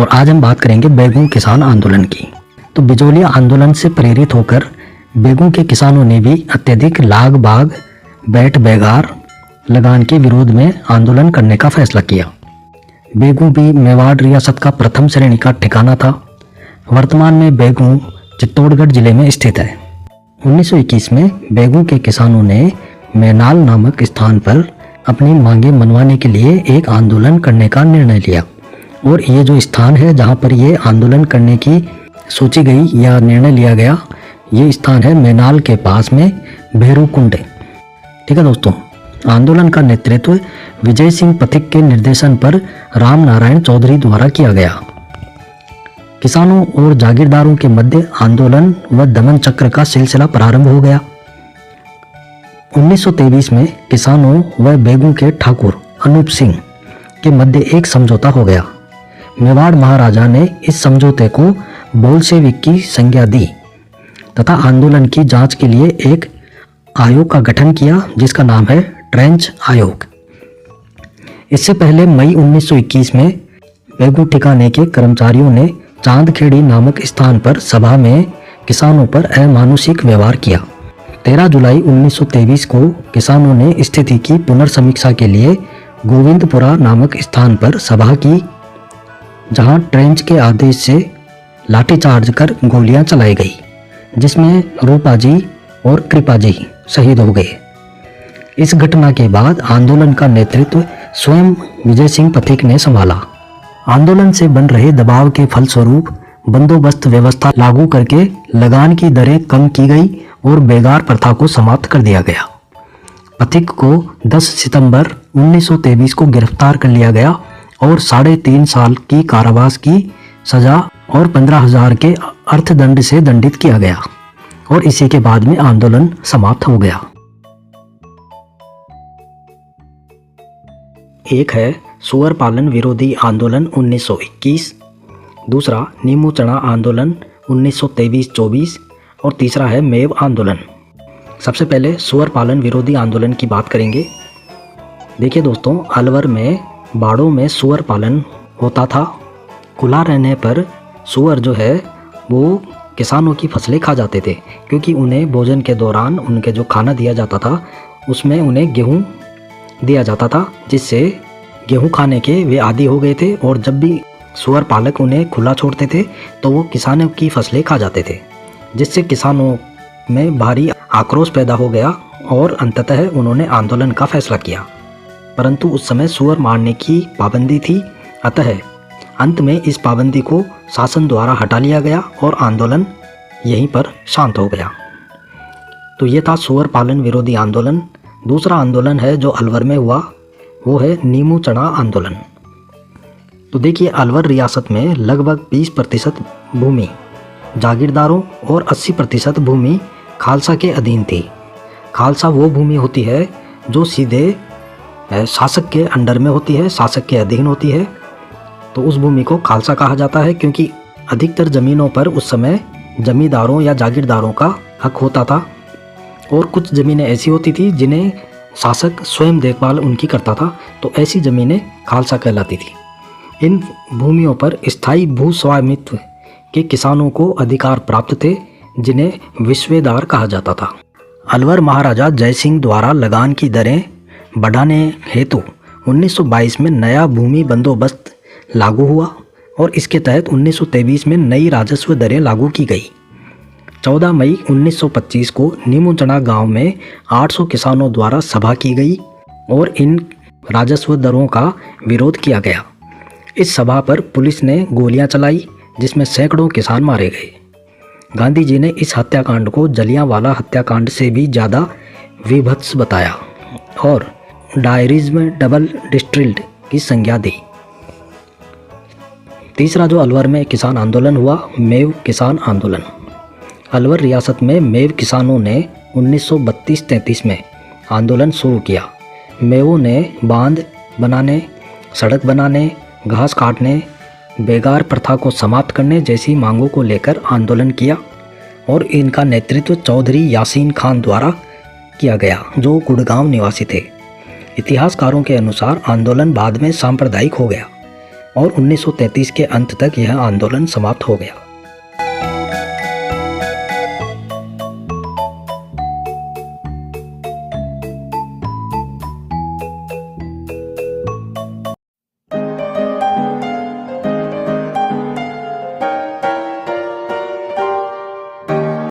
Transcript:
और आज हम बात करेंगे बेगू किसान आंदोलन की। तो बिजोलिया आंदोलन से प्रेरित होकर बेगू के किसानों ने भी अत्यधिक लाग बाग बैठ बेगार लगान के विरोध में आंदोलन करने का फैसला किया। बेगू भी मेवाड़ रियासत का प्रथम श्रेणी का ठिकाना था। वर्तमान में बेगू चित्तौड़गढ़ जिले में स्थित है। 1921 में बेगू के किसानों ने मैनाल नामक स्थान पर अपनी मांगे मनवाने के लिए एक आंदोलन करने का निर्णय लिया। और ये जो स्थान है जहाँ पर ये आंदोलन करने की सोची गई या निर्णय लिया गया, ये स्थान है मैनाल के पास में भैरूकुंड। ठीक है दोस्तों, आंदोलन का नेतृत्व विजय सिंह पथिक के निर्देशन पर राम नारायण चौधरी द्वारा किया गया। किसानों और जागीरदारों के मध्य आंदोलन व दमन चक्र का सिलसिला प्रारंभ हो गया। 1923 में किसानों व बेगू के ठाकुर अनूप सिंह के मध्य एक समझौता हो गया। मेवाड़ महाराजा ने इस समझौते को बोल्शेविक की संज्ञा दी तथा आंदोलन की जांच के लिए एक आयोग का गठन किया जिसका नाम है ट्रेंच आयोग। इससे पहले मई 1921 में बेगू ठिकाने के कर्मचारियों ने चांदखेड़ी नामक स्थान पर सभा में किसानों पर अमानुषिक व्यवहार किया। 13 जुलाई 1923 को किसानों ने स्थिति की पुनर्समीक्षा के लिए गोविंदपुरा नामक स्थान पर सभा की, जहां ट्रेंच के आदेश से लाठीचार्ज कर गोलियां चलाई गई, जिसमें रूपाजी और कृपाजी शहीद हो गए। इस घटना के बाद आंदोलन का नेतृत्व स्वयं विजय सिंह पथिक ने संभाला। आंदोलन से बन रहे दबाव के फलस्वरूप बंदोबस्त व्यवस्था लागू करके लगान की दरें कम की गई और बेगार प्रथा को समाप्त कर दिया गया। पथिक को 10 सितंबर 1923 को गिरफ्तार कर लिया गया और 3.5 साल की कारावास की सजा और 15,000 के अर्थदंड से दंडित किया गया और इसी के बाद में आंदोलन समाप्त हो गया। एक है सुअर पालन विरोधी आंदोलन 1921, दूसरा नीमू चना आंदोलन 1923-24 और तीसरा है मेव आंदोलन। सबसे पहले सुअर पालन विरोधी आंदोलन की बात करेंगे। देखिए दोस्तों, अलवर में बाड़ों में सुअर पालन होता था। खुला रहने पर सुअर जो है वो किसानों की फसलें खा जाते थे, क्योंकि उन्हें भोजन के दौरान उनके जो खाना दिया जाता था उसमें उन्हें गेहूं दिया जाता था, जिससे गेहूं खाने के वे आदी हो गए थे। और जब भी सुअर पालक उन्हें खुला छोड़ते थे तो वो किसानों की फसलें खा जाते थे, जिससे किसानों में भारी आक्रोश पैदा हो गया और अंततः उन्होंने आंदोलन का फैसला किया। परंतु उस समय सुअर मारने की पाबंदी थी, अतः अंत में इस पाबंदी को शासन द्वारा हटा लिया गया और आंदोलन यहीं पर शांत हो गया। तो ये था सुअर पालन विरोधी आंदोलन। दूसरा आंदोलन है जो अलवर में हुआ, वो है नीमू चना आंदोलन। तो देखिए, अलवर रियासत में लगभग 20% भूमि जागीरदारों और 80% भूमि खालसा के अधीन थी। खालसा वो भूमि होती है जो सीधे शासक के अंडर में होती है, शासक के अधीन होती है। तो उस भूमि को खालसा कहा जाता है, क्योंकि अधिकतर ज़मीनों पर उस समय जमींदारों या जागीरदारों का हक होता था और कुछ ज़मीनें ऐसी होती थी जिन्हें शासक स्वयं देखभाल उनकी करता था। तो ऐसी ज़मीनें खालसा कहलाती थी। इन भूमियों पर स्थायी भू स्वामित्व के किसानों को अधिकार प्राप्त थे, जिन्हें विश्वेदार कहा जाता था। अलवर महाराजा जय सिंह द्वारा लगान की दरें बढ़ाने हेतु 1922 में नया भूमि बंदोबस्त लागू हुआ और इसके तहत 1923 में नई राजस्व दरें लागू की गई। 14 मई 1925 को नीमू चना गांव में 800 किसानों द्वारा सभा की गई और इन राजस्व दरों का विरोध किया गया। इस सभा पर पुलिस ने गोलियां चलाई, जिसमें सैकड़ों किसान मारे गए। गांधी जी ने इस हत्याकांड को जलियांवाला हत्याकांड से भी ज़्यादा विभत्स बताया और डायरीज में डबल डिस्टिल्ड की संज्ञा दी। तीसरा जो अलवर में किसान आंदोलन हुआ, मेव किसान आंदोलन। अलवर रियासत में मेव किसानों ने 1932-33 में आंदोलन शुरू किया। मेवों ने बांध बनाने, सड़क बनाने, घास काटने, बेगार प्रथा को समाप्त करने जैसी मांगों को लेकर आंदोलन किया और इनका नेतृत्व चौधरी यासीन खान द्वारा किया गया, जो गुड़गांव निवासी थे। इतिहासकारों के अनुसार आंदोलन बाद में सांप्रदायिक हो गया। और 1933 के अंत तक यह आंदोलन समाप्त हो गया।